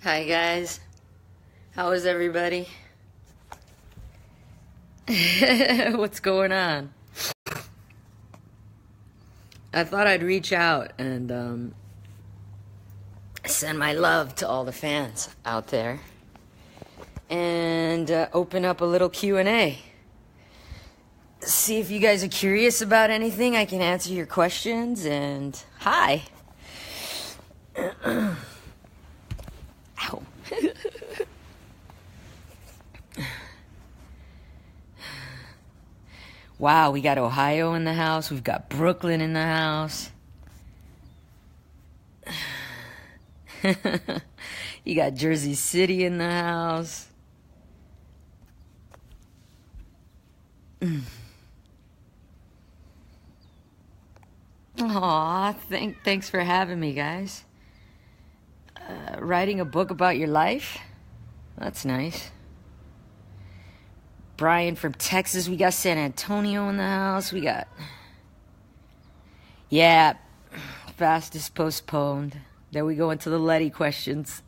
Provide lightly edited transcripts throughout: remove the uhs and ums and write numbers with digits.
Hi guys, how is everybody? What's going on? I thought I'd reach out and send my love to all the fans out there and open up a little Q&A. See if you guys are curious about anything. I can answer your questions. And hi. Ow. Wow, we got Ohio in the house. We've got Brooklyn in the house. You got Jersey City in the house. Aw, thanks for having me, guys. Writing a book about your life? That's nice. Brian from Texas. We got San Antonio in the house. We got... Yeah, fastest postponed. There we go into the Letty questions.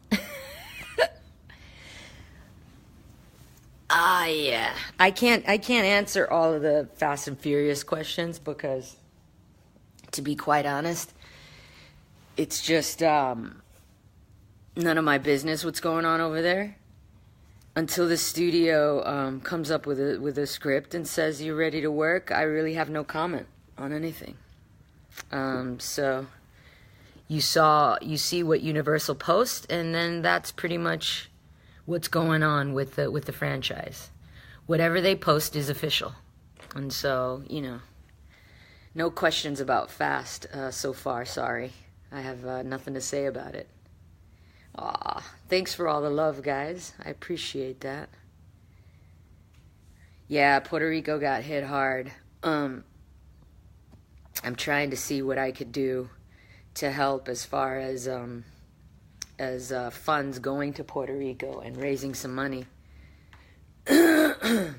Yeah. I can't answer all of the Fast and Furious questions because, to be quite honest, it's just none of my business what's going on over there. Until the studio comes up with a script and says you're ready to work, I really have no comment on anything. So you see what Universal posts, and then that's pretty much what's going on with the franchise. Whatever they post is official, and so no questions about Fast so far. Sorry, I have nothing to say about it. Aw, thanks for all the love, guys. I appreciate that. Yeah, Puerto Rico got hit hard. I'm trying to see what I could do to help as far as funds going to Puerto Rico and raising some money. My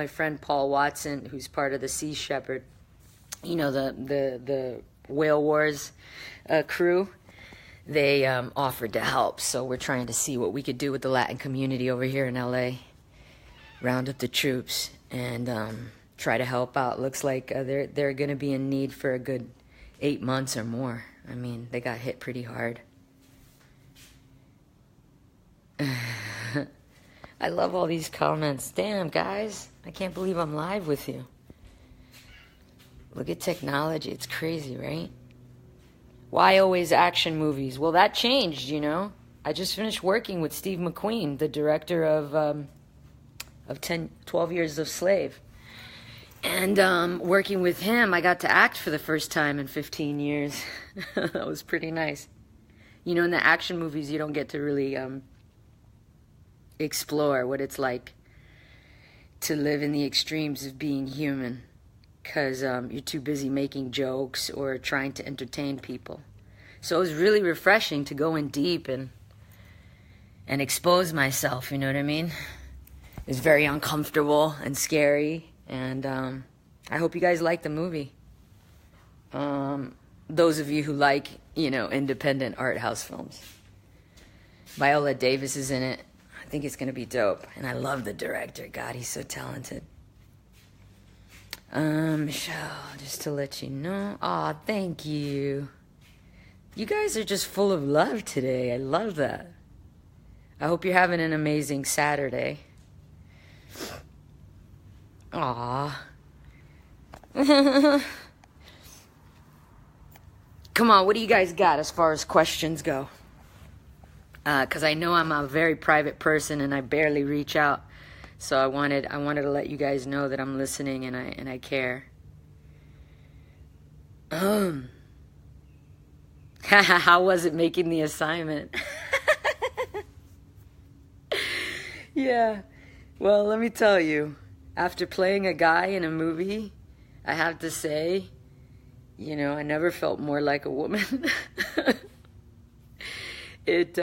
friend Paul Watson, who's part of the Sea Shepherd, the Whale Wars crew, they offered to help. So we're trying to see what we could do with the Latin community over here in LA. Round up the troops and try to help out. Looks like they're going to be in need for a good 8 months or more. I mean, they got hit pretty hard. I love all these comments. Damn, guys. I can't believe I'm live with you. Look at technology. It's crazy, right? Why always action movies? Well, that changed, I just finished working with Steve McQueen, the director of 12 Years a Slave. And working with him, I got to act for the first time in 15 years. That was pretty nice. In the action movies, you don't get to really explore what it's like to live in the extremes of being human. Because you're too busy making jokes or trying to entertain people. So it was really refreshing to go in deep and expose myself, you know what I mean? It was very uncomfortable and scary, and I hope you guys like the movie. Those of you who like, independent art house films. Viola Davis is in it. I think it's going to be dope, and I love the director. God, he's so talented. Michelle, just to let you know. Aw, thank you. You guys are just full of love today. I love that. I hope you're having an amazing Saturday. Aw. Come on, what do you guys got as far as questions go? Because I know I'm a very private person and I barely reach out. So I wanted to let you guys know that I'm listening and I care. How was it making the assignment? Yeah. Well, let me tell you, after playing a guy in a movie, I have to say, I never felt more like a woman. It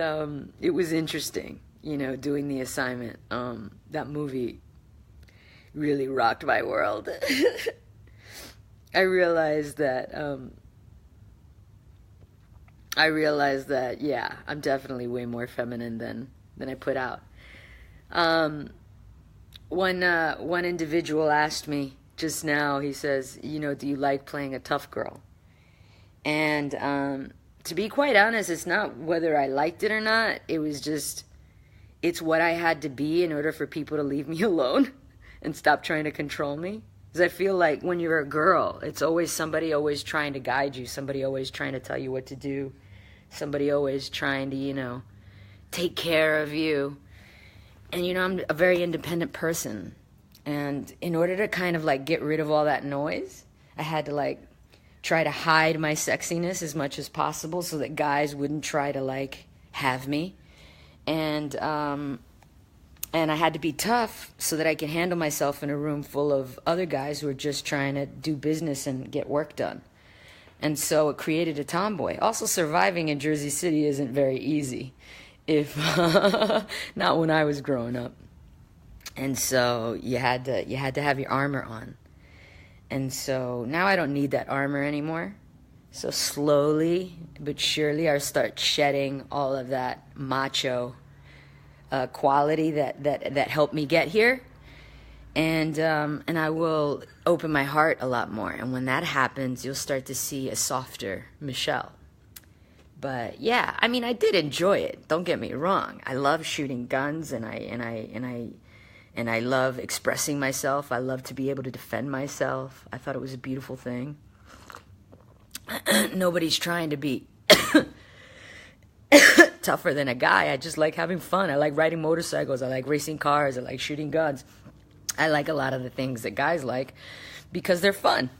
was interesting. Doing the assignment. That movie really rocked my world. I realized that I realized that, yeah, I'm definitely way more feminine than I put out. Um, one individual asked me just now. He says, do you like playing a tough girl? And to be quite honest, it's not whether I liked it or not. It was just, it's what I had to be in order for people to leave me alone and stop trying to control me. Because I feel like when you're a girl, it's always somebody always trying to guide you, somebody always trying to tell you what to do, somebody always trying to, take care of you. And, I'm a very independent person. And in order to kind of like get rid of all that noise, I had to like try to hide my sexiness as much as possible so that guys wouldn't try to like have me. And I had to be tough so that I could handle myself in a room full of other guys who are just trying to do business and get work done. And so it created a tomboy. Also, surviving in Jersey City isn't very easy, if not when I was growing up. And so you had to have your armor on. And so now I don't need that armor anymore. So slowly but surely I start shedding all of that macho quality that helped me get here. And I will open my heart a lot more. And when that happens, you'll start to see a softer Michelle. But yeah, I mean, I did enjoy it. Don't get me wrong. I love shooting guns, and I love expressing myself. I love to be able to defend myself. I thought it was a beautiful thing. Nobody's trying to be tougher than a guy. I just like having fun. I like riding motorcycles. I like racing cars. I like shooting guns. I like a lot of the things that guys like because they're fun.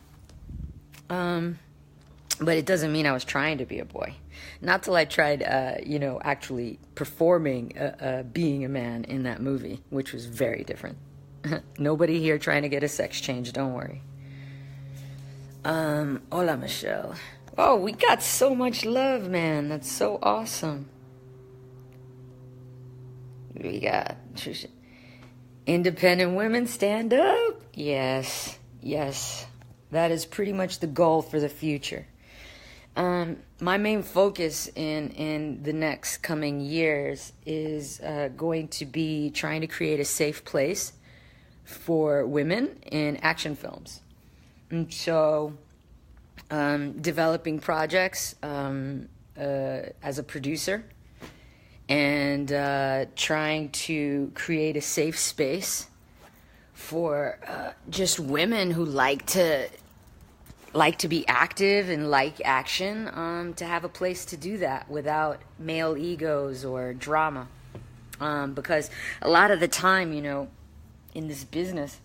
But it doesn't mean I was trying to be a boy. Not till I tried, actually performing being a man in that movie, which was very different. Nobody here trying to get a sex change, don't worry. Hola, Michelle. Oh, we got so much love, man. That's so awesome. We got independent women stand up. Yes. That is pretty much the goal for the future. My main focus in the next coming years is going to be trying to create a safe place for women in action films. And so developing projects as a producer and trying to create a safe space for just women who like to be active and like action, to have a place to do that without male egos or drama. Because a lot of the time, in this business,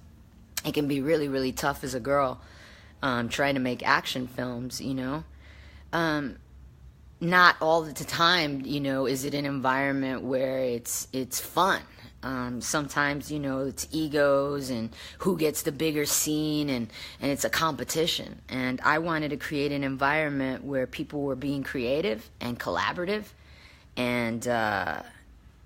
it can be really, really tough as a girl trying to make action films, Not all the time, is it an environment where it's fun. Sometimes, it's egos and who gets the bigger scene, and it's a competition. And I wanted to create an environment where people were being creative and collaborative and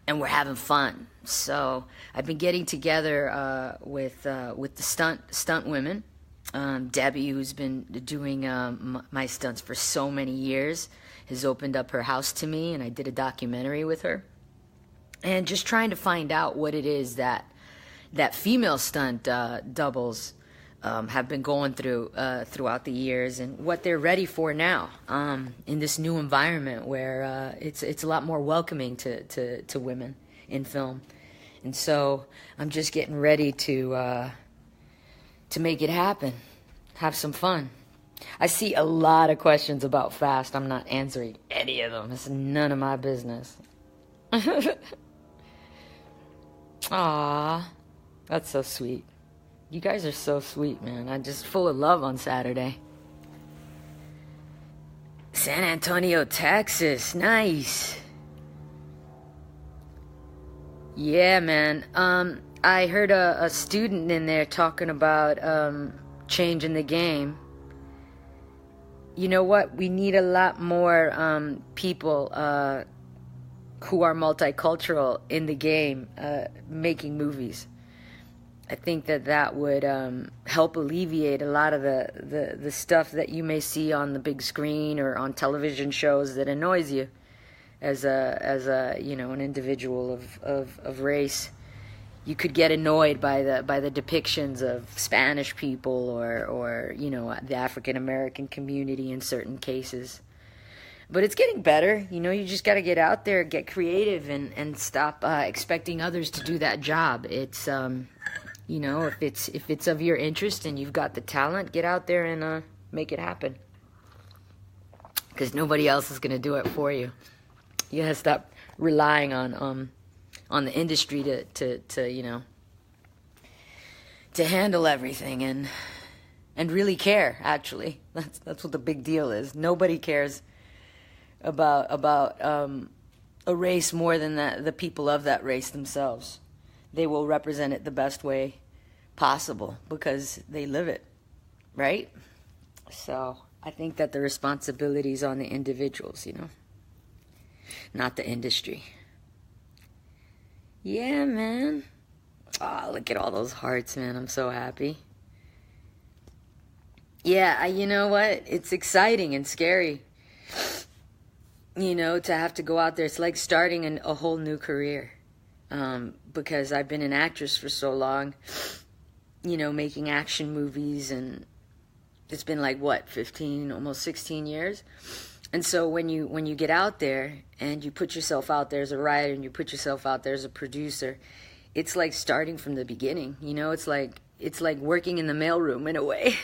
we're having fun. So I've been getting together with the stunt women. Debbie, who's been doing my stunts for so many years, has opened up her house to me, and I did a documentary with her. And just trying to find out what it is that female stunt doubles have been going through throughout the years, and what they're ready for now in this new environment where it's a lot more welcoming to women in film. And so I'm just getting ready to make it happen, have some fun. I see a lot of questions about Fast. I'm not answering any of them. It's none of my business. Aw, that's so sweet. You guys are so sweet, man. I'm just full of love on Saturday. San Antonio, Texas. Nice. Yeah, man. I heard a student in there talking about changing the game. You know what? We need a lot more people who are multicultural in the game making movies. I think that that would help alleviate a lot of the stuff that you may see on the big screen or on television shows that annoys you as a an individual of race. You could get annoyed by the depictions of Spanish people or the African American community in certain cases. But it's getting better. You just got to get out there, get creative, and stop expecting others to do that job. It's if it's of your interest and you've got the talent, get out there and make it happen. Because nobody else is going to do it for you. You got to stop relying on the industry to handle everything and really care. Actually, that's what the big deal is. Nobody cares about a race more than the people of that race themselves. They will represent it the best way possible because they live it, right? So I think that the responsibility is on the individuals, not the industry. Yeah, man. Oh, look at all those hearts, man. I'm so happy. Yeah, you know what? It's exciting and scary, to have to go out there. It's like starting a whole new career. Because I've been an actress for so long, making action movies, and it's been like 15, almost 16 years. And so when you get out there and you put yourself out there as a writer and you put yourself out there as a producer, it's like starting from the beginning. It's like working in the mailroom in a way,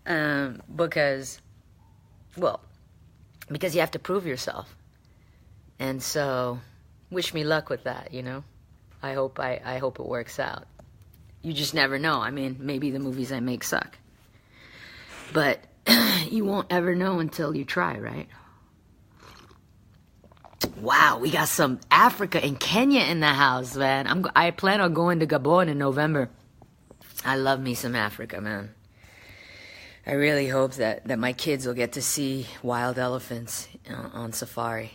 because you have to prove yourself, and so. Wish me luck with that, I hope it works out. You just never know. I mean, maybe the movies I make suck. But you won't ever know until you try, right? Wow, we got some Africa and Kenya in the house, man. I plan on going to Gabon in November. I love me some Africa, man. I really hope that my kids will get to see wild elephants on safari.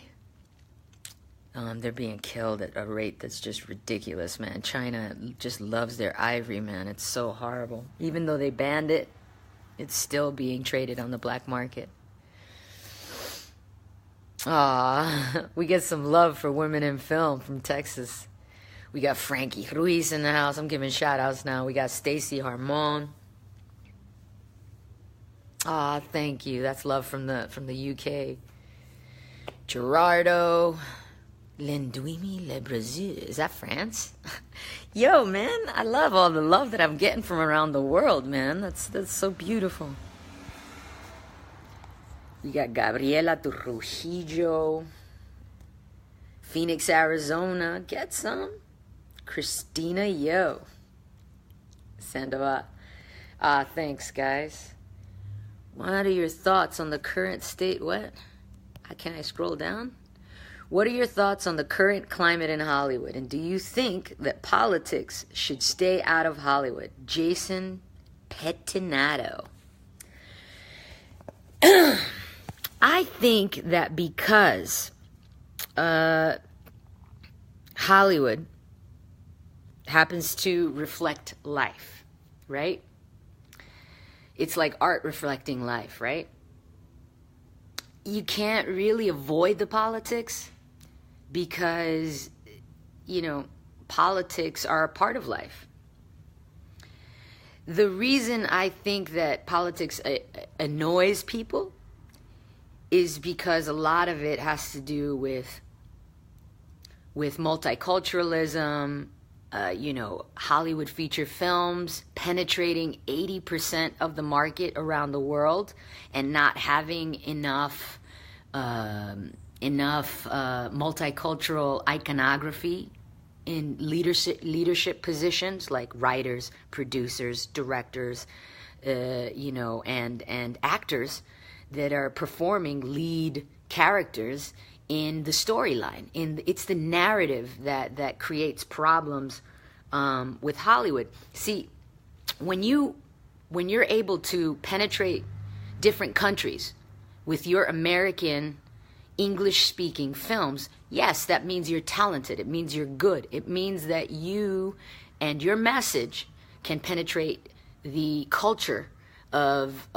They're being killed at a rate that's just ridiculous, man. China just loves their ivory, man. It's so horrible. Even though they banned it, it's still being traded on the black market. Aw, we get some love for women in film from Texas. We got Frankie Ruiz in the house. I'm giving shout-outs now. We got Stacey Harmon. Aw, thank you. That's love from the UK. Gerardo. Lenduimi Le Brésil. Is that France? Yo, man, I love all the love that I'm getting from around the world, man. That's so beautiful. We got Gabriela Trujillo. Phoenix, Arizona. Get some. Christina Yo. Sandoval. Thanks, guys. What are your thoughts on the current state? What? Can I scroll down? What are your thoughts on the current climate in Hollywood? And do you think that politics should stay out of Hollywood? Jason Pettinato. I think that because Hollywood happens to reflect life, right? It's like art reflecting life, right? You can't really avoid the politics because, politics are a part of life. The reason I think that politics annoys people is because a lot of it has to do with multiculturalism, Hollywood feature films penetrating 80% of the market around the world and not having enough multicultural iconography in leadership positions like writers, producers, directors, and actors that are performing lead characters in the storyline. It's the narrative that creates problems with Hollywood. See, when you're able to penetrate different countries with your American English-speaking films, yes, that means you're talented. It means you're good. It means that you and your message can penetrate the culture of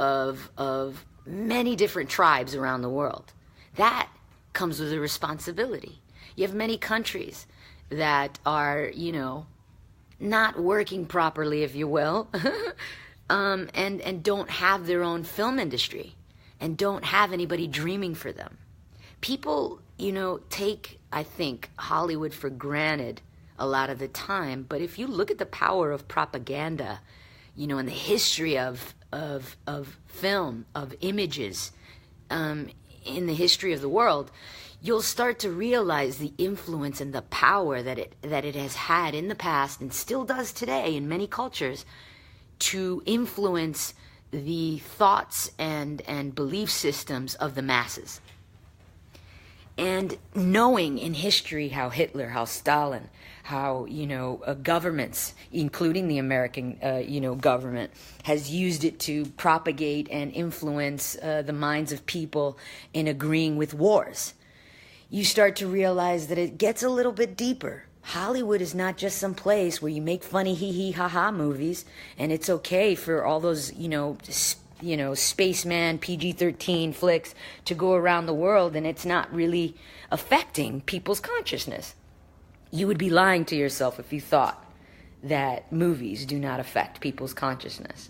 many different tribes around the world. That comes with a responsibility. You have many countries that are, not working properly, if you will, and don't have their own film industry and don't have anybody dreaming for them. People, take, I think, Hollywood for granted a lot of the time, but if you look at the power of propaganda, and the history of film, of images, in the history of the world, you'll start to realize the influence and the power that it has had in the past and still does today in many cultures to influence the thoughts and belief systems of the masses. And knowing in history how Hitler, how Stalin, how, governments, including the American, government, has used it to propagate and influence the minds of people in agreeing with wars, you start to realize that it gets a little bit deeper. Hollywood is not just some place where you make funny hee-hee ha-ha movies and it's okay for all those, spaceman PG-13 flicks to go around the world and it's not really affecting people's consciousness. You would be lying to yourself if you thought that movies do not affect people's consciousness.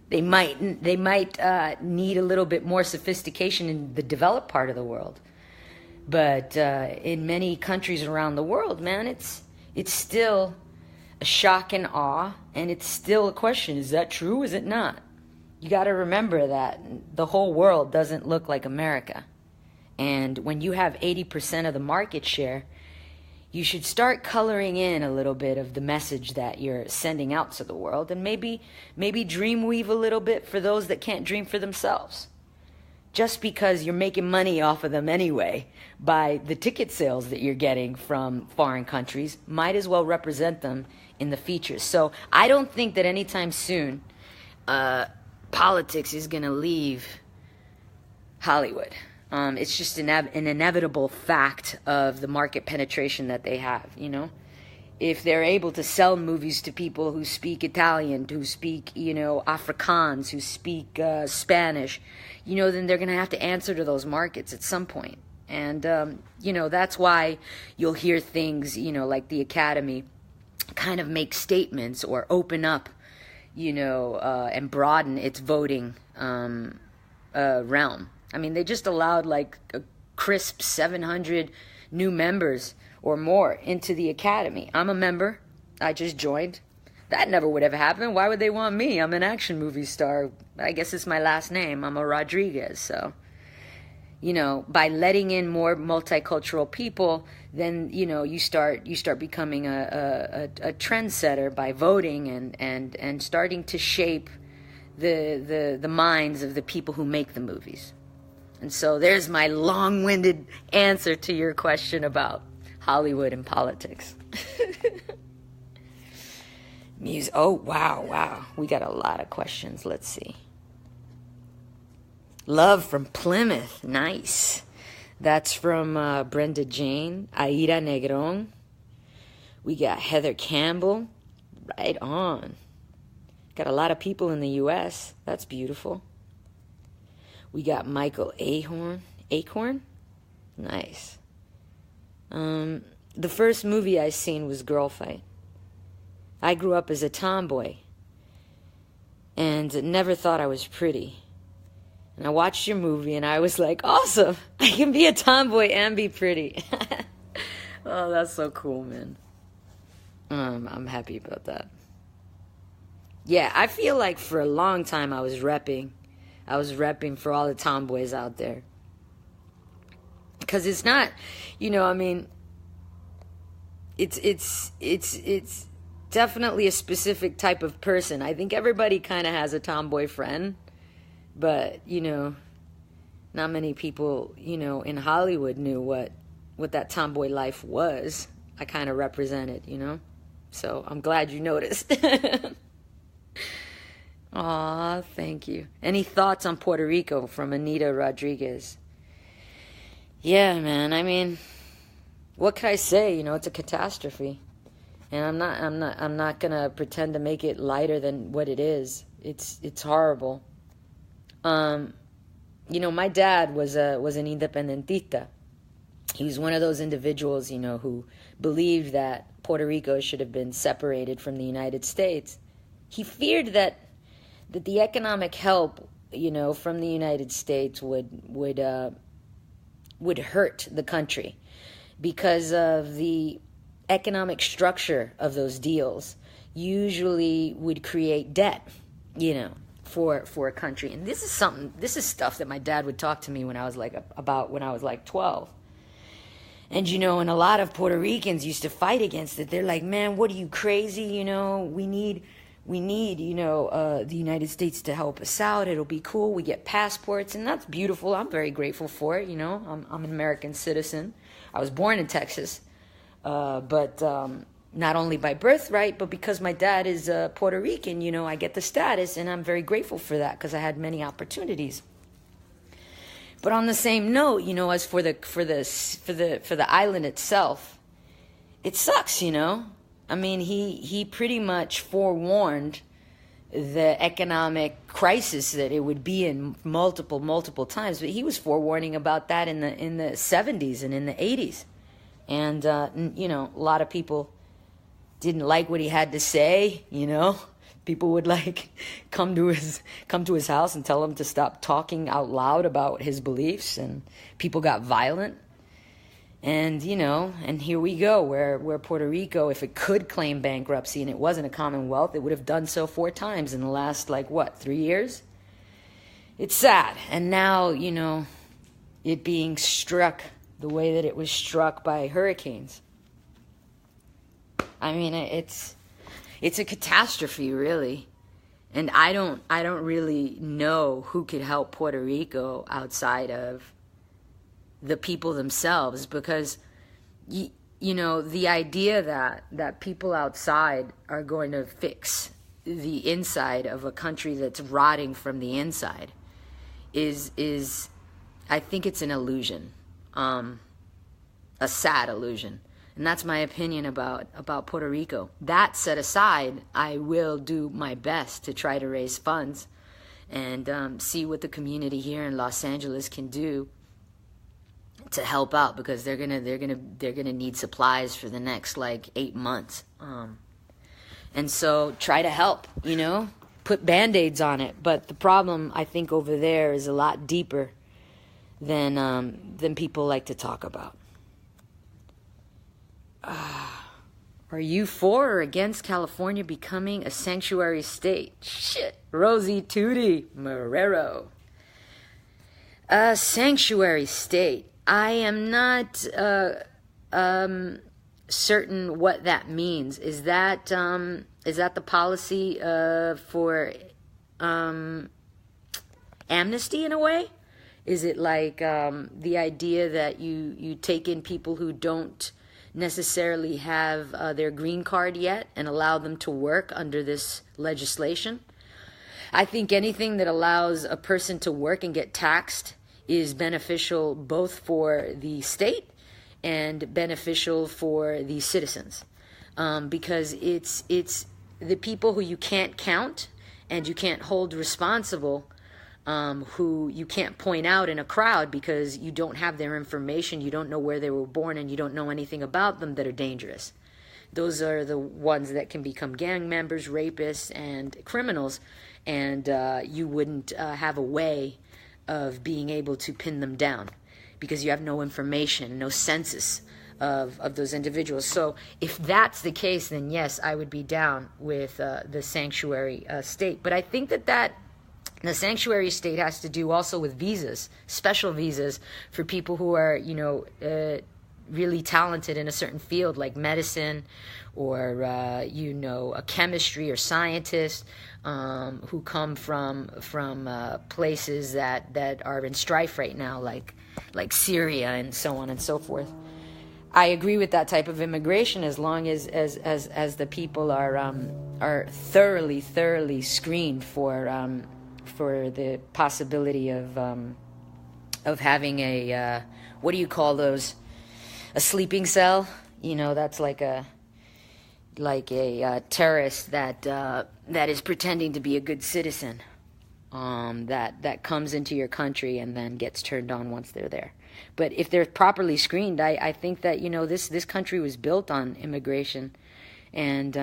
They might need a little bit more sophistication in the developed part of the world. But in many countries around the world, man, it's still a shock and awe, and it's still a question, is that true, is it not? You got to remember that the whole world doesn't look like America. And when you have 80% of the market share, you should start coloring in a little bit of the message that you're sending out to the world, and maybe dreamweave a little bit for those that can't dream for themselves. Just because you're making money off of them anyway by the ticket sales that you're getting from foreign countries, might as well represent them in the features. So I don't think that anytime soon politics is going to leave Hollywood. It's just an inevitable fact of the market penetration that they have, If they're able to sell movies to people who speak Italian, who speak, Afrikaans, who speak Spanish, then they're going to have to answer to those markets at some point. And, that's why you'll hear things, like the Academy kind of make statements or open up, and broaden its voting realm. I mean, they just allowed like a crisp 700 new members or more into the Academy. I'm a member. I just joined. That never would have happened. Why would they want me? I'm an action movie star. I guess it's my last name. I'm a Rodriguez. So, by letting in more multicultural people, then, you start becoming a trendsetter by voting and starting to shape the minds of the people who make the movies. And so there's my long-winded answer to your question about Hollywood and politics. Oh, wow. We got a lot of questions. Let's see. Love from Plymouth. Nice. That's from Brenda Jane. Aida Negron. We got Heather Campbell. Right on. Got a lot of people in the U.S. That's beautiful. We got Michael Acorn. Nice. The first movie I seen was Girl Fight. I grew up as a tomboy and never thought I was pretty. And I watched your movie and I was like, awesome, I can be a tomboy and be pretty. Oh, that's so cool, man. I'm happy about that. Yeah, I feel like for a long time I was repping for all the tomboys out there. Because it's not, it's definitely a specific type of person. I think everybody kind of has a tomboy friend, but, not many people, in Hollywood knew what that tomboy life was. I kind of represented, So I'm glad you noticed. Aw, thank you. Any thoughts on Puerto Rico from Anita Rodriguez? Yeah, man, what could I say? It's a catastrophe. And I'm not gonna pretend to make it lighter than what it is. It's horrible. My dad was an independentista. He was one of those individuals, who believed that Puerto Rico should have been separated from the United States. He feared that the economic help, from the United States would hurt the country because of the economic structure of those deals usually would create debt, for a country. And this is stuff that my dad would talk to me when I was like 12. And and a lot of Puerto Ricans used to fight against it. They're like, man, what are you, crazy? We need the United States to help us out. It'll be cool. We get passports, and that's beautiful. I'm very grateful for it. I'm an American citizen. I was born in Texas, but not only by birthright, but because my dad is Puerto Rican. I get the status, and I'm very grateful for that because I had many opportunities. But on the same note, as for the island itself, it sucks. I mean, he pretty much forewarned the economic crisis that it would be in multiple times. But he was forewarning about that in the 70s and in the 80s, and a lot of people didn't like what he had to say. People would come to his house and tell him to stop talking out loud about his beliefs, and people got violent. And and here we go, where Puerto Rico, if it could claim bankruptcy and it wasn't a commonwealth, it would have done so 4 times in the last 3 years. It's sad. And now it being struck the way that it was struck by hurricanes. I mean, it's a catastrophe, really. And I don't really know who could help Puerto Rico outside of the people themselves, because the idea that people outside are going to fix the inside of a country that's rotting from the inside is I think it's an illusion, a sad illusion. And that's my opinion about Puerto Rico. That set aside, I will do my best to try to raise funds and see what the community here in Los Angeles can do to help out, because they're gonna need supplies for the next 8 months. And so try to help, put Band-Aids on it. But the problem, I think, over there is a lot deeper than people like to talk about. Are you for or against California becoming a sanctuary state? Shit. Rosie Tootie Marrero. A sanctuary state. I am not certain what that means. Is that the policy for amnesty in a way? Is it the idea that you take in people who don't necessarily have their green card yet and allow them to work under this legislation? I think anything that allows a person to work and get taxed is beneficial both for the state and beneficial for the citizens, because it's the people who you can't count and you can't hold responsible, who you can't point out in a crowd because you don't have their information, you don't know where they were born, and you don't know anything about them, that are dangerous. Those are the ones that can become gang members, rapists, and criminals, and you wouldn't have a way of being able to pin them down because you have no information, no census of those individuals. So if that's the case, then yes, I would be down with the sanctuary state. But I think that the sanctuary state has to do also with visas, special visas for people who are, really talented in a certain field like medicine or, a chemistry or scientist, who come from places that are in strife right now, like Syria and so on and so forth. I agree with that type of immigration as long as the people are thoroughly screened for the possibility of having a what do you call those? A sleeping cell. That's like a terrorist that is pretending to be a good citizen, that comes into your country and then gets turned on once they're there. But if they're properly screened, I think that, this country was built on immigration, and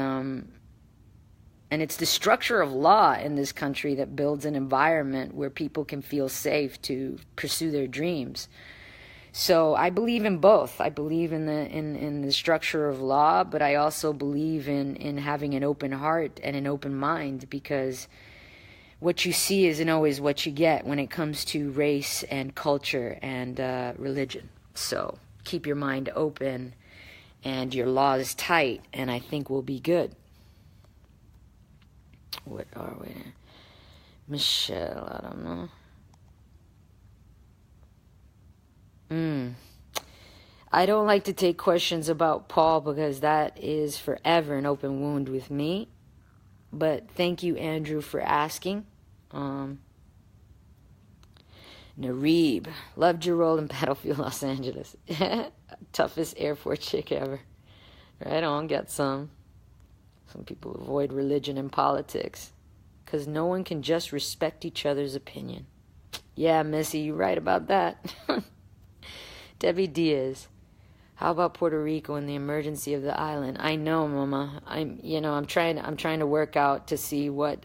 it's the structure of law in this country that builds an environment where people can feel safe to pursue their dreams. So I believe in both. I believe in the structure of law, but I also believe in having an open heart and an open mind, because what you see isn't always what you get when it comes to race and culture and religion. So keep your mind open and your laws tight, and I think we'll be good. What are we? Michelle, I don't know. I don't like to take questions about Paul because that is forever an open wound with me. But thank you, Andrew, for asking. Nareeb, loved your role in Battlefield Los Angeles. Toughest airport chick ever. Right on, get some. Some people avoid religion and politics because no one can just respect each other's opinion. Yeah, Missy, you're right about that. Debbie Diaz, how about Puerto Rico and the emergency of the island? I know, Mama. I'm trying to work out to see what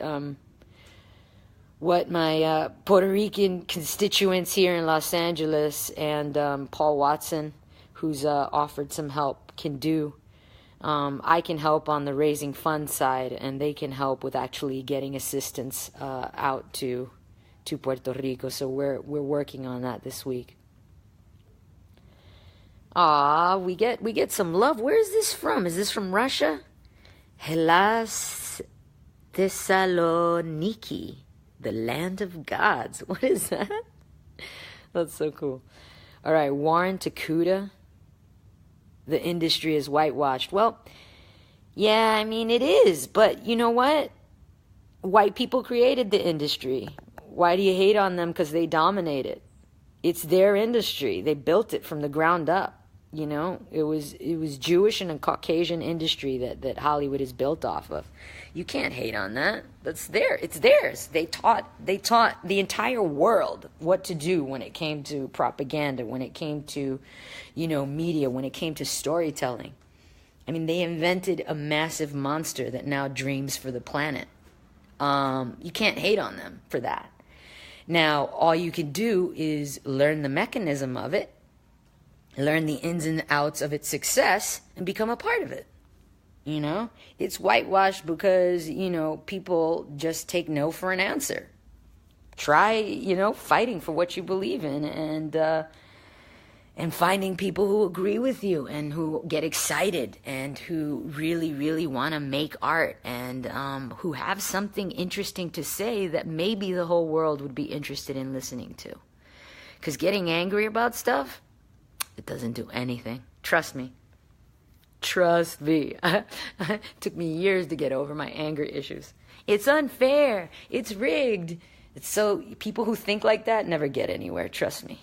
my Puerto Rican constituents here in Los Angeles and Paul Watson, who's offered some help, can do. I can help on the raising funds side, and they can help with actually getting assistance out to Puerto Rico. So we're working on that this week. We get some love. Where is this from? Is this from Russia? Hellas Thessaloniki, the land of gods. What is that? That's so cool. All right, Warren Takuda. The industry is whitewashed. Well, yeah, I mean, it is. But you know what? White people created the industry. Why do you hate on them? Because they dominate it. It's their industry. They built it from the ground up. It was Jewish and a Caucasian industry that Hollywood is built off of. You can't hate on that. It's theirs. They taught the entire world what to do when it came to propaganda, when it came to, media, when it came to storytelling. I mean, they invented a massive monster that now dreams for the planet. You can't hate on them for that. Now, all you can do is learn the mechanism of it, learn the ins and outs of its success, and become a part of it. It's whitewashed because, people just take no for an answer. Try, fighting for what you believe in and finding people who agree with you and who get excited and who really, really want to make art and who have something interesting to say that maybe the whole world would be interested in listening to. Because getting angry about stuff, it doesn't do anything. Trust me. It took me years to get over my anger issues. It's unfair. It's rigged. So people who think like that never get anywhere. Trust me.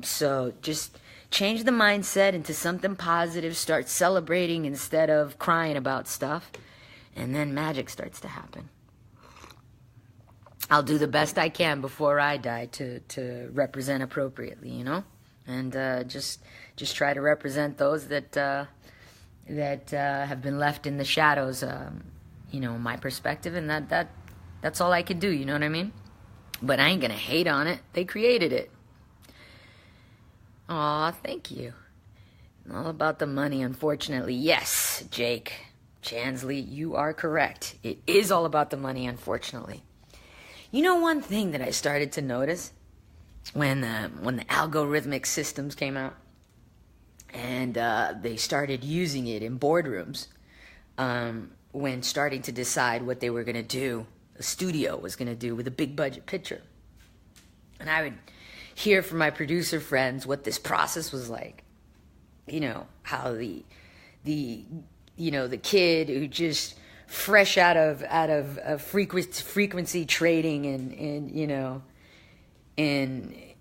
So just change the mindset into something positive. Start celebrating instead of crying about stuff. And then magic starts to happen. I'll do the best I can before I die to represent appropriately, And just try to represent those that have been left in the shadows, my perspective, and that's all I can do, you know what I mean? But I ain't gonna hate on it. They created it. Aw, thank you. All about the money, unfortunately. Yes, Jake Chansley, you are correct. It is all about the money, unfortunately. One thing that I started to notice when the algorithmic systems came out and they started using it in boardrooms when starting to decide what they were going to do, a studio was going to do with a big budget picture. And I would hear from my producer friends what this process was like. How the kid who just fresh out of frequency trading and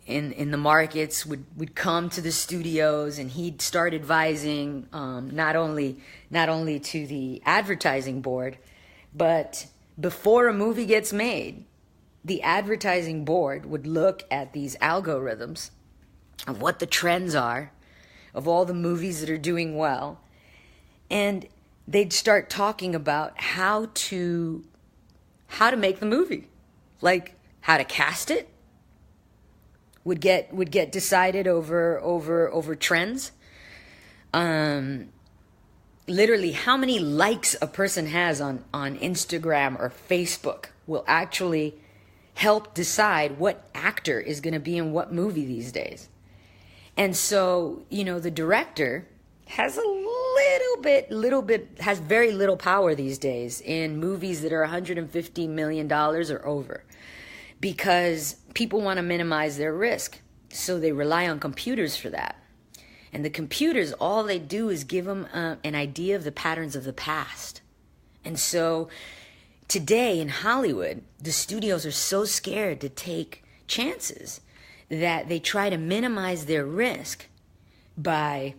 in the markets would come to the studios, and he'd start advising not only to the advertising board, but before a movie gets made, the advertising board would look at these algorithms of what the trends are, of all the movies that are doing well, and they'd start talking about how to make the movie, like how to cast it. Would get decided over trends. Literally, how many likes a person has on Instagram or Facebook will actually help decide what actor is going to be in what movie these days. And so, the director has has very little power these days in movies that are $150 million or over, because people want to minimize their risk. So they rely on computers for that. And the computers, all they do is give them an idea of the patterns of the past. And so today in Hollywood, the studios are so scared to take chances that they try to minimize their risk by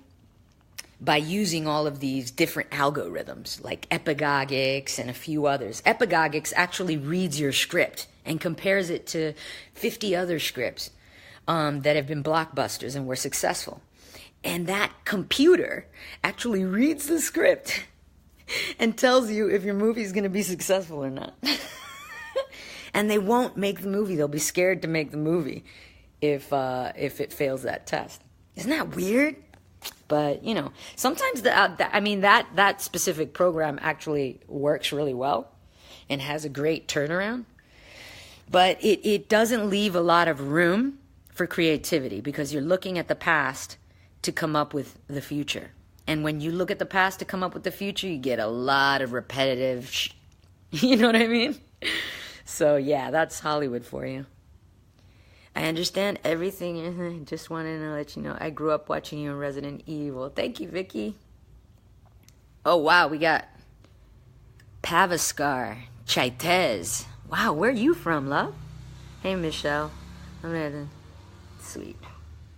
using all of these different algorithms like Epigogix and a few others. Epigogix actually reads your script and compares it to 50 other scripts that have been blockbusters and were successful. And that computer actually reads the script and tells you if your movie is going to be successful or not. And they won't make the movie. They'll be scared to make the movie if it fails that test. Isn't that weird? But, sometimes that specific program actually works really well and has a great turnaround. But it doesn't leave a lot of room for creativity, because you're looking at the past to come up with the future. And when you look at the past to come up with the future, you get a lot of repetitive you know what I mean? So, yeah, that's Hollywood for you. I understand everything. Just wanted to let you know I grew up watching you in Resident Evil. Thank you, Vicky. Oh, wow, we got Pavaskar Chaitez. Wow, where are you from, love? Hey, Michelle. Sweet.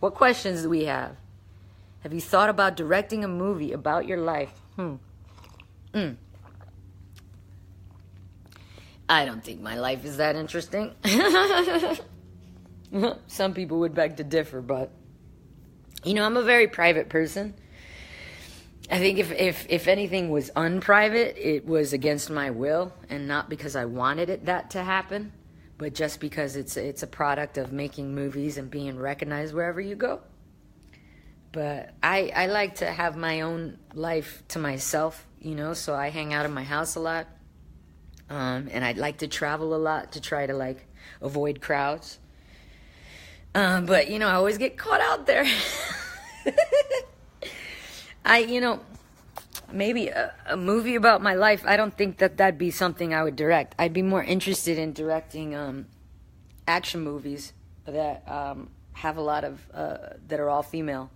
What questions do we have? Have you thought about directing a movie about your life? I don't think my life is that interesting. Some people would beg to differ, but I'm a very private person. I think if anything was unprivate, it was against my will, and not because I wanted that to happen, but just because it's a product of making movies and being recognized wherever you go. But I like to have my own life to myself, so I hang out in my house a lot. And I'd like to travel a lot to try to avoid crowds. But I always get caught out there. Maybe a movie about my life, I don't think that'd be something I would direct. I'd be more interested in directing action movies that have a lot of that are all female.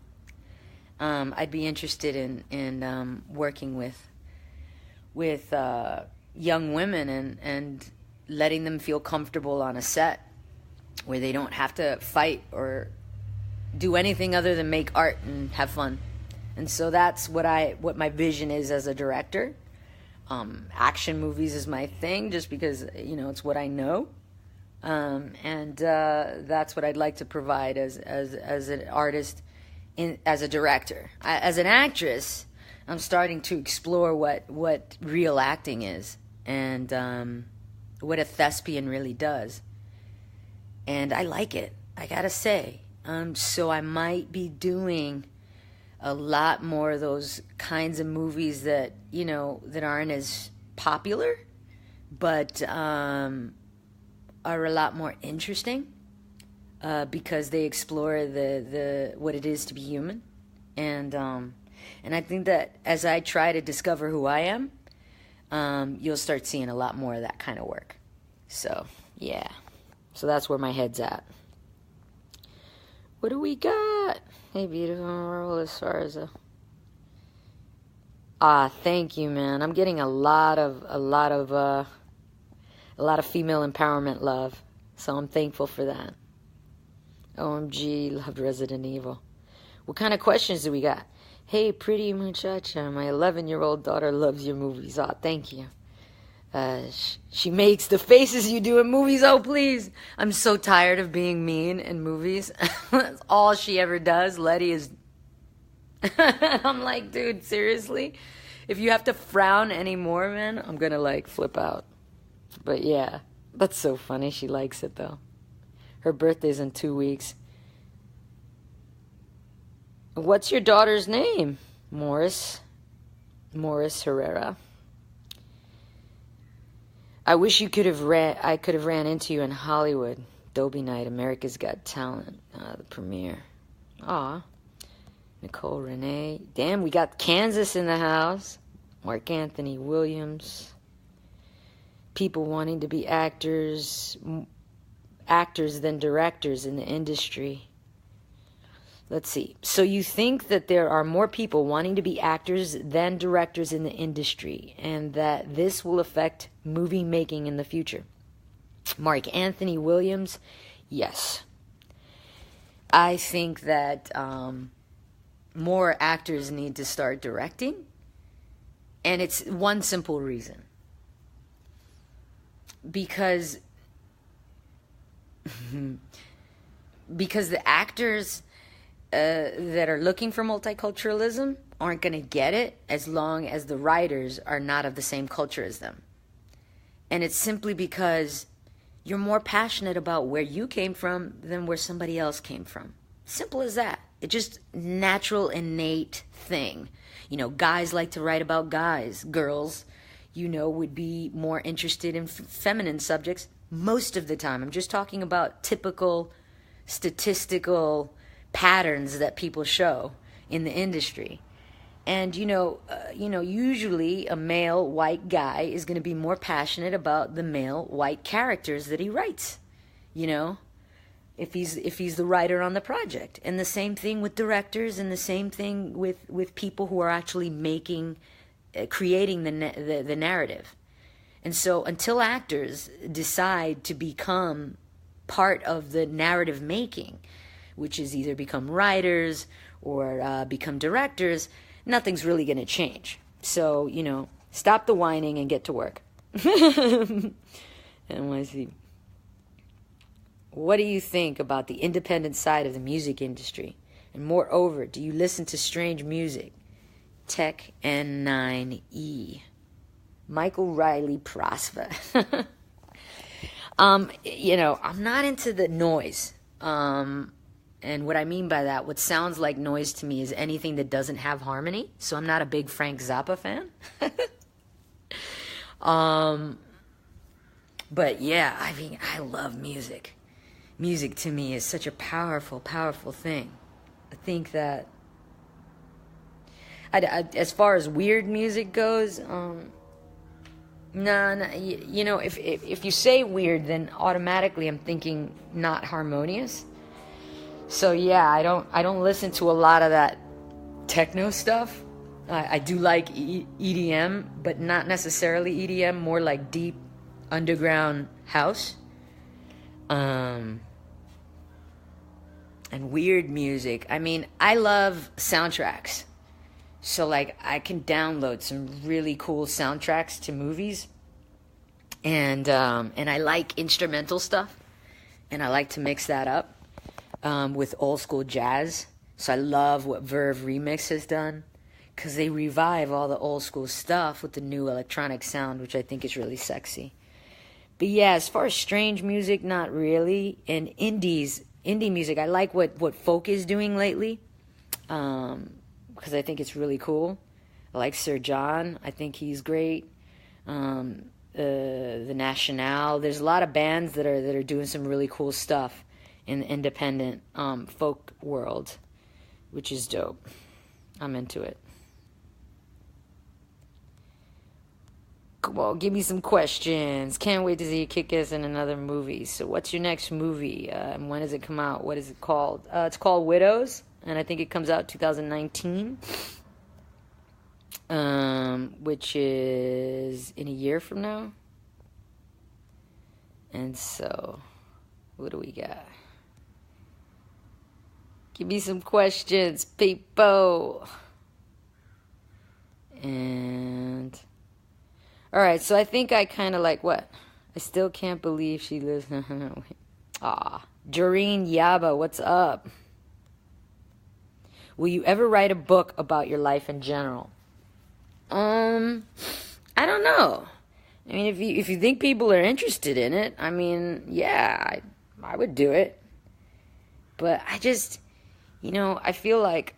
I'd be interested in working with young women and letting them feel comfortable on a set where they don't have to fight or do anything other than make art and have fun. And so that's what my vision is as a director. Action movies is my thing, just because it's what I know, and that's what I'd like to provide as an artist, as a director. As an actress, I'm starting to explore what real acting is, and what a thespian really does. And I like it, I gotta say. So I might be doing a lot more of those kinds of movies that that aren't as popular, but are a lot more interesting, because they explore the what it is to be human, and I think that as I try to discover who I am, you'll start seeing a lot more of that kind of work. So yeah, so that's where my head's at. What do we got? Hey, beautiful world, as far as thank you, man. I'm getting a lot of female empowerment love, so I'm thankful for that. OMG, loved Resident Evil. What kind of questions do we got? Hey, pretty muchacha, my 11-year-old daughter loves your movies. Oh, thank you. She makes the faces you do in movies. Oh, please. I'm so tired of being mean in movies. That's all she ever does. Letty is... I'm like, dude, seriously? If you have to frown anymore, man, I'm gonna, like, flip out. But, yeah. That's so funny. She likes it, though. Her birthday's in 2 weeks. What's your daughter's name? Morris Herrera. I wish I could have ran into you in Hollywood. Dobie Night, America's Got Talent, the premiere. Aw. Nicole Renee. Damn, we got Kansas in the house. Mark Anthony Williams. People wanting to be actors than directors in the industry. Let's see. So you think that there are more people wanting to be actors than directors in the industry, and that this will affect movie making in the future? Mark Anthony Williams, yes. I think that more actors need to start directing, and it's one simple reason. Because the actors that are looking for multiculturalism aren't going to get it as long as the writers are not of the same culture as them. And it's simply because you're more passionate about where you came from than where somebody else came from. Simple as that. It's just natural, innate thing. You know, guys like to write about guys. Girls, you know, would be more interested in feminine subjects most of the time. I'm just talking about typical statistical patterns that people show in the industry. And usually a male white guy is going to be more passionate about the male white characters that he writes, you know, if he's the writer on the project. And the same thing with directors, and the same thing with people who are actually creating the narrative. And so until actors decide to become part of the narrative making, which is either become writers or become directors, nothing's really going to change. So, you know, stop the whining and get to work. NYC. What do you think about the independent side of the music industry? And moreover, do you listen to strange music? Tech N9E. Michael Riley Prosper. You know, I'm not into the noise. And what I mean by that, what sounds like noise to me is anything that doesn't have harmony. So I'm not a big Frank Zappa fan. But yeah, I mean, I love music. Music to me is such a powerful, powerful thing. I think that as far as weird music goes, you know, if you say weird, then automatically I'm thinking not harmonious. So yeah, I don't listen to a lot of that techno stuff. I do like EDM, but not necessarily EDM, more like deep underground house. And weird music. I mean, I love soundtracks. So like I can download some really cool soundtracks to movies. And I like instrumental stuff. And I like to mix that up with old school jazz. So I love what Verve Remix has done, because they revive all the old school stuff with the new electronic sound, which I think is really sexy. But yeah, as far as strange music, not really. And indie music, I like what folk is doing lately, because I think it's really cool. I like Sir John. I think he's great. The National. There's a lot of bands that are doing some really cool stuff in the independent folk world, which is dope. I'm into it. Come on, give me some questions. Can't wait to see you kick ass in another movie. So what's your next movie? And when does it come out? What is it called? It's called Widows, and I think it comes out 2019. Which is in a year from now. And so, what do we got? Give me some questions, people. And all right, so I think I kind of like what? I still can't believe she lives. Jareen Yaba, what's up? Will you ever write a book about your life in general? I don't know. I mean, if you think people are interested in it, I mean, yeah, I would do it. But I just, I feel like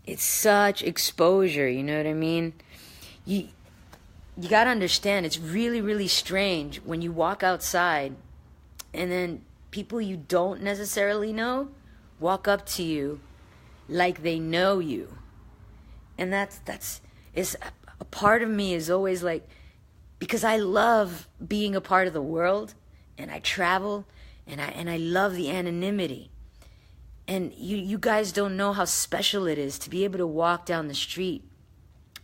it's such exposure, you know what I mean? You got to understand, it's really, really strange when you walk outside and then people you don't necessarily know walk up to you like they know you. And that's a part of me is always like, because I love being a part of the world, and I travel, and I love the anonymity. And you guys don't know how special it is to be able to walk down the street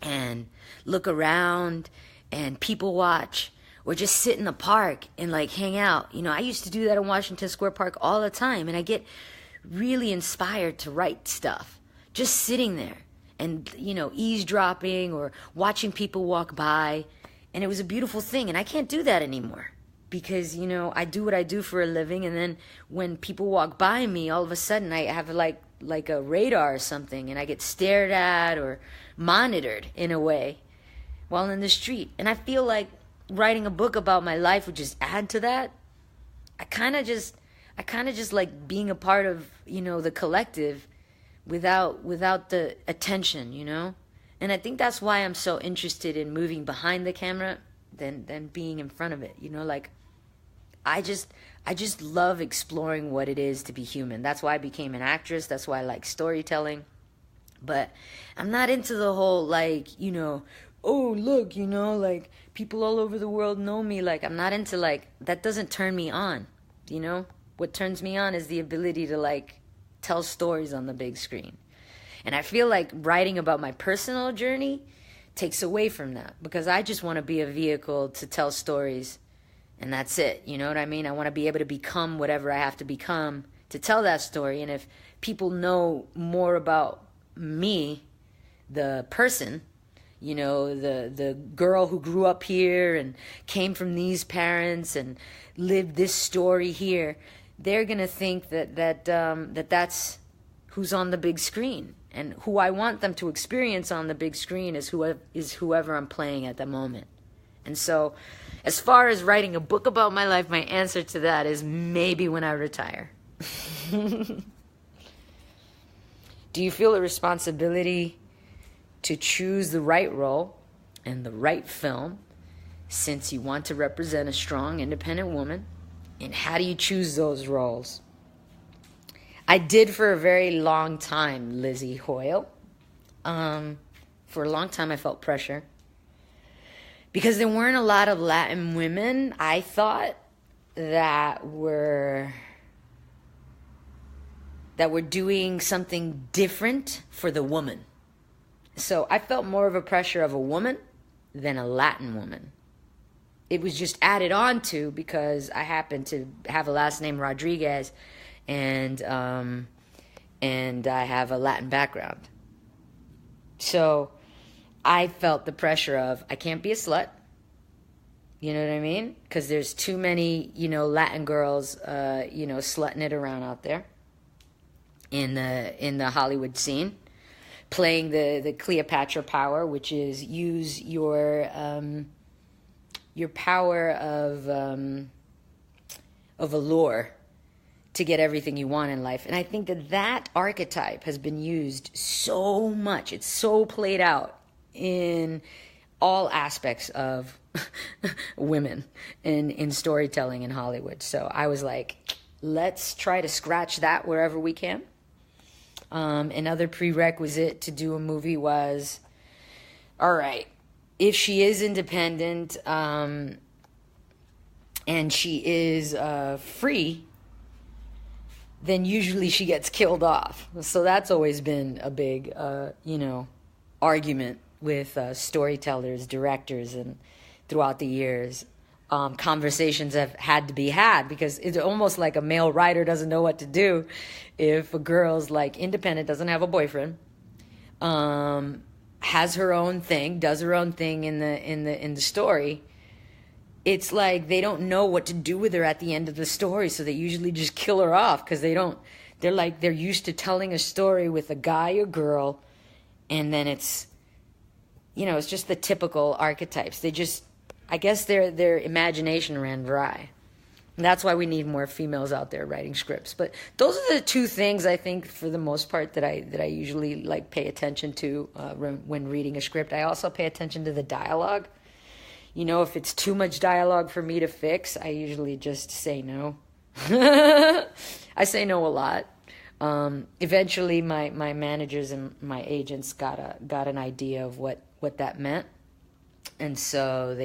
and look around and people watch, or just sit in the park and like hang out. I used to do that in Washington Square Park all the time, and I get really inspired to write stuff just sitting there and eavesdropping or watching people walk by. And it was a beautiful thing, and I can't do that anymore because I do what I do for a living, and then when people walk by me, all of a sudden I have like a radar or something, and I get stared at or monitored in a way while in the street. And I feel like writing a book about my life would just add to that. I kind of just like being a part of the collective without the attention, And I think that's why I'm so interested in moving behind the camera than being in front of it. Like I just love exploring what it is to be human. That's why I became an actress. That's why I like storytelling. But I'm not into the whole like, oh look, like people all over the world know me. Like I'm not into like, that doesn't turn me on. What turns me on is the ability to like tell stories on the big screen. And I feel like writing about my personal journey takes away from that, because I just want to be a vehicle to tell stories, and that's it. You know what I mean? I want to be able to become whatever I have to become to tell that story. And if people know more about me, the person, the girl who grew up here and came from these parents and lived this story here, they're going to think that's who's on the big screen. And who I want them to experience on the big screen is whoever I'm playing at the moment. And so, as far as writing a book about my life, my answer to that is maybe when I retire. Do you feel a responsibility to choose the right role and the right film, since you want to represent a strong, independent woman? And how do you choose those roles? I did for a very long time, Lizzie Hoyle. For a long time, I felt pressure because there weren't a lot of Latin women, I thought, that were doing something different for the woman. So I felt more of a pressure of a woman than a Latin woman. It was just added on to because I happened to have a last name Rodriguez, and I have a Latin background. So I felt the pressure of, I can't be a slut. You know what I mean? Because there's too many, Latin girls, slutting it around out there in the Hollywood scene, playing the Cleopatra power, which is use your power of allure to get everything you want in life. And I think that archetype has been used so much. It's so played out in all aspects of women in storytelling in Hollywood. So I was like, let's try to scratch that wherever we can. Another prerequisite to do a movie was, all right, if she is independent and she is free, then usually she gets killed off. So that's always been a big, argument with storytellers, directors, and throughout the years. conversations have had to be had, because it's almost like a male writer doesn't know what to do if a girl's like independent, doesn't have a boyfriend, has her own thing, does her own thing in the story. It's like they don't know what to do with her at the end of the story, so they usually just kill her off, because they're used to telling a story with a guy or girl, and then it's just the typical archetypes. I guess their imagination ran dry. And that's why we need more females out there writing scripts. But those are the two things, I think, for the most part, that I usually like pay attention to when reading a script. I also pay attention to the dialogue. If it's too much dialogue for me to fix, I usually just say no. I say no a lot. Eventually, my managers and my agents got an idea of what that meant. And so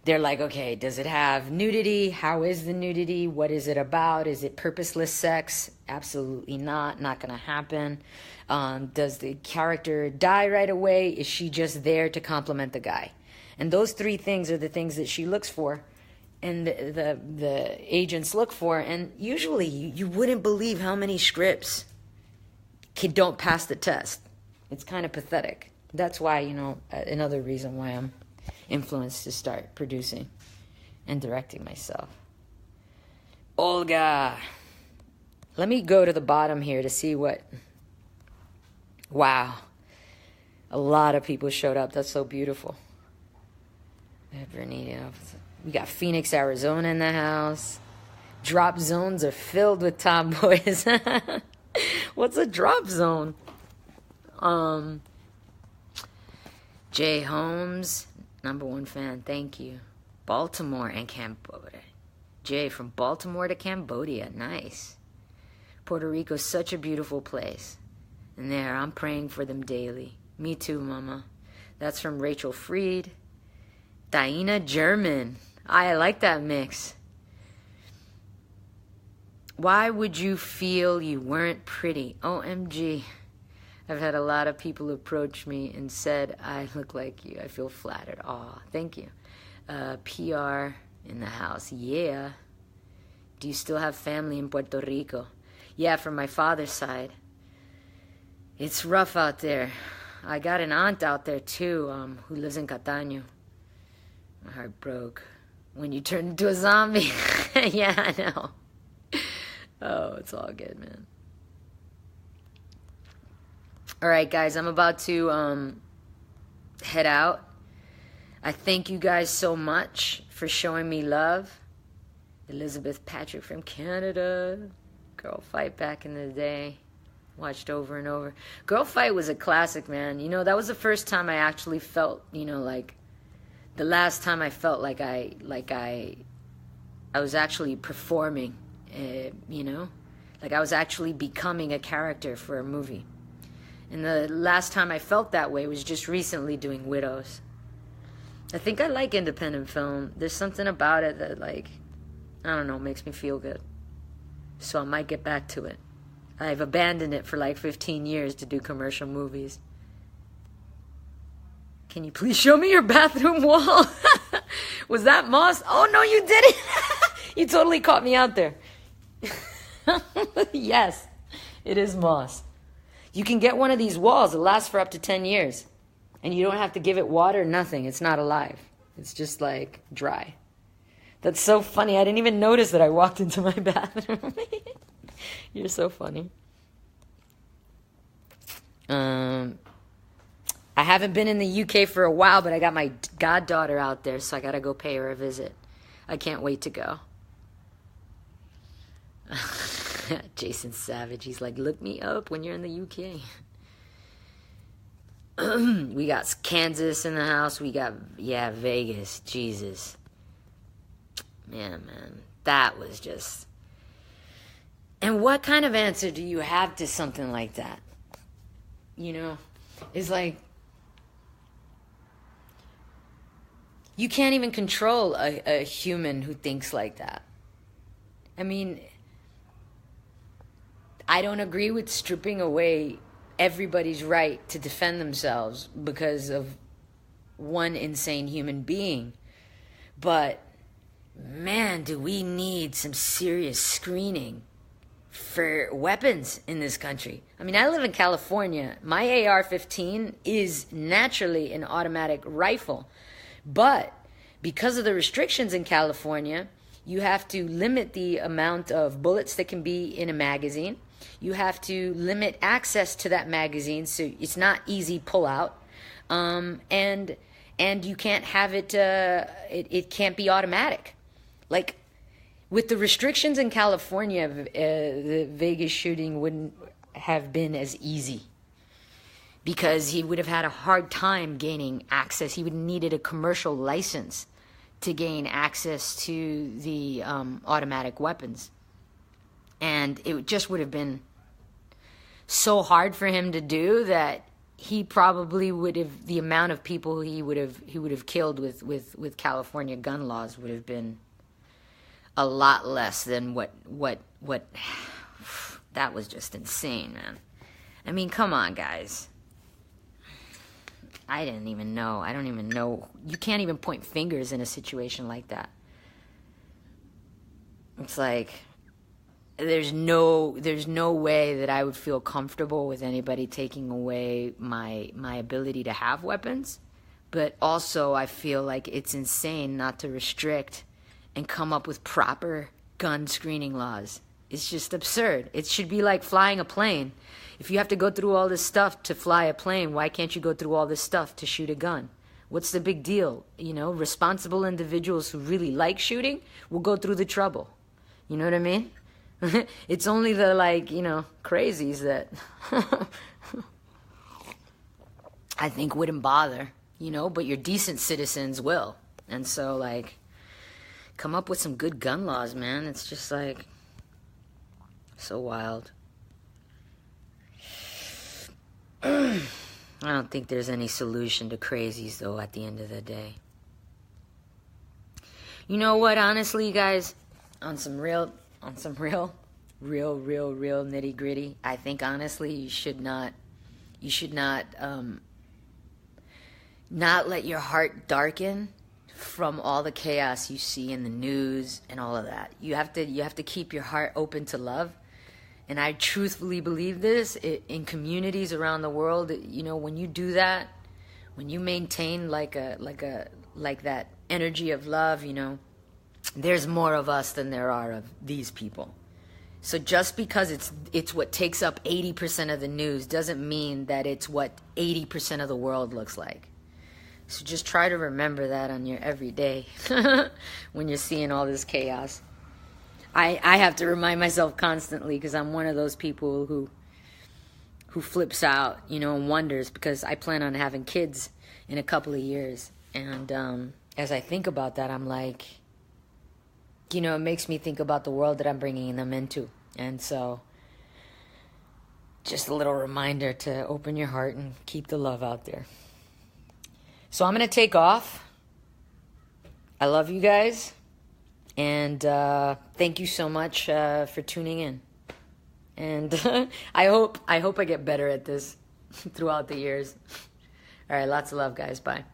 they're like, okay, does it have nudity? How is the nudity? What is it about? Is it purposeless sex? Absolutely not going to happen. Does the character die right away? Is she just there to compliment the guy? And those three things are the things that she looks for, and the agents look for. And usually you wouldn't believe how many scripts don't pass the test. It's kind of pathetic. That's why, another reason why I'm influenced to start producing and directing myself. Olga. Let me go to the bottom here to see what... Wow. A lot of people showed up. That's so beautiful. We got Phoenix, Arizona in the house. Drop zones are filled with tomboys. What's a drop zone? Jay Holmes, #1 fan, thank you. Baltimore and Cambodia. Jay, from Baltimore to Cambodia, nice. Puerto Rico's such a beautiful place. And there, I'm praying for them daily. Me too, mama. That's from Rachel Freed. Diana German. I like that mix. Why would you feel you weren't pretty? OMG. I've had a lot of people approach me and said I look like you. I feel flattered. Aw, thank you. PR in the house. Yeah. Do you still have family in Puerto Rico? Yeah, from my father's side. It's rough out there. I got an aunt out there too, who lives in Cataño. My heart broke when you turned into a zombie. Yeah, I know. Oh, it's all good, man. All right, guys, I'm about to head out. I thank you guys so much for showing me love. Elizabeth Patrick from Canada. Girl Fight back in the day. Watched over and over. Girl Fight was a classic, man. That was the first time I actually felt, like... The last time I felt like I was actually performing, like I was actually becoming a character for a movie. And the last time I felt that way was just recently doing Widows. I think I like independent film. There's something about it that, I don't know, makes me feel good. So I might get back to it. I've abandoned it for 15 years to do commercial movies. Can you please show me your bathroom wall? Was that moss? Oh, no, you didn't. You totally caught me out there. Yes, it is moss. You can get one of these walls. It lasts for up to 10 years. And you don't have to give it water, nothing. It's not alive. It's just, dry. That's so funny. I didn't even notice that I walked into my bathroom. You're so funny. I haven't been in the UK for a while, but I got my goddaughter out there, so I gotta go pay her a visit. I can't wait to go. Jason Savage, he's like, look me up when you're in the UK. We got Kansas in the house. We got, Vegas. Jesus. Man, that was just... And what kind of answer do you have to something like that? It's like... You can't even control a human who thinks like that. I mean, I don't agree with stripping away everybody's right to defend themselves because of one insane human being. But man, do we need some serious screening for weapons in this country. I mean, I live in California. My AR-15 is naturally an automatic rifle. But because of the restrictions in California, you have to limit the amount of bullets that can be in a magazine. You have to limit access to that magazine so it's not easy pull out. And you can't have it, it can't be automatic. Like, with the restrictions in California, the Vegas shooting wouldn't have been as easy because he would have had a hard time gaining access. He would have needed a commercial license to gain access to the automatic weapons. And it just would have been so hard for him to do that he probably would have, the amount of people he would have killed with California gun laws would have been a lot less than what that was just insane, man. I mean, come on, guys. I don't even know. You can't even point fingers in a situation like that. It's like there's no way that I would feel comfortable with anybody taking away my ability to have weapons, but also I feel like it's insane not to restrict and come up with proper gun screening laws. It's just absurd. It should be like flying a plane. If you have to go through all this stuff to fly a plane, why can't you go through all this stuff to shoot a gun? What's the big deal? You know, responsible individuals who really like shooting will go through the trouble. You know what I mean? It's only the, like, you know, crazies that I think wouldn't bother, you know, but your decent citizens will. And so, like, come up with some good gun laws, man. It's just like so wild. I don't think there's any solution to crazies, though, at the end of the day. You know what, honestly, guys, on some real nitty gritty, I think honestly you should not not let your heart darken from all the chaos you see in the news and all of that. You have to keep your heart open to love. And I truthfully believe this in communities around the world. You know, when you do that, when you maintain like that energy of love, you know, there's more of us than there are of these people. So just because it's what takes up 80% of the news doesn't mean that it's what 80% of the world looks like. So just try to remember that on your everyday when you're seeing all this chaos. I have to remind myself constantly because I'm one of those people who flips out, you know, and wonders, because I plan on having kids in a couple of years. And as I think about that, I'm like, you know, it makes me think about the world that I'm bringing them into. And so just a little reminder to open your heart and keep the love out there. So I'm going to take off. I love you guys. And thank you so much for tuning in. And I hope I get better at this throughout the years. All right, lots of love, guys. Bye.